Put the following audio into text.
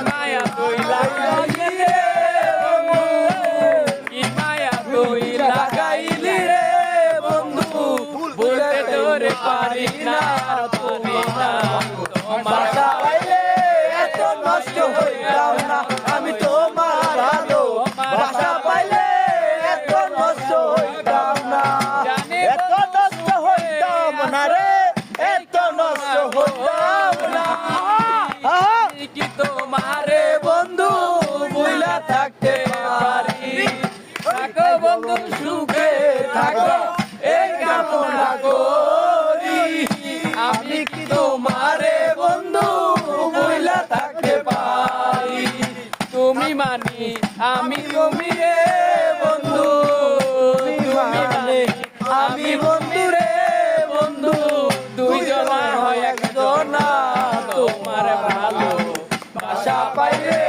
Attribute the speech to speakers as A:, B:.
A: মায়া তুই লাগাইলি রে বন্ধু, কি মায়া তুই লাগাইলি রে বন্ধু, বলতে তোরে পারি না পারি না।
B: বাসা পাইলে এত নষ্ট হইতাম না আমি তোমার আলো, বাসা পাইলে এত নষ্ট হইতাম না, এত নষ্ট হইতাম না রে, এত নষ্ট হইতাম না।
A: কি তোমারে বন্ধু বুইলা থাকতে পারি, থাকো বন্ধু সুখে থাকো এই কামনা করি। আমি কি তোমারে বন্ধু বুইলা থাকতে পারি, তুমি মানি আমি তুমি রে বন্ধু, তুমি মানে আমি বন্ধু রে বন্ধু, দুইজনা হয় একজনা, তোমার ভালো বাসা পাইলে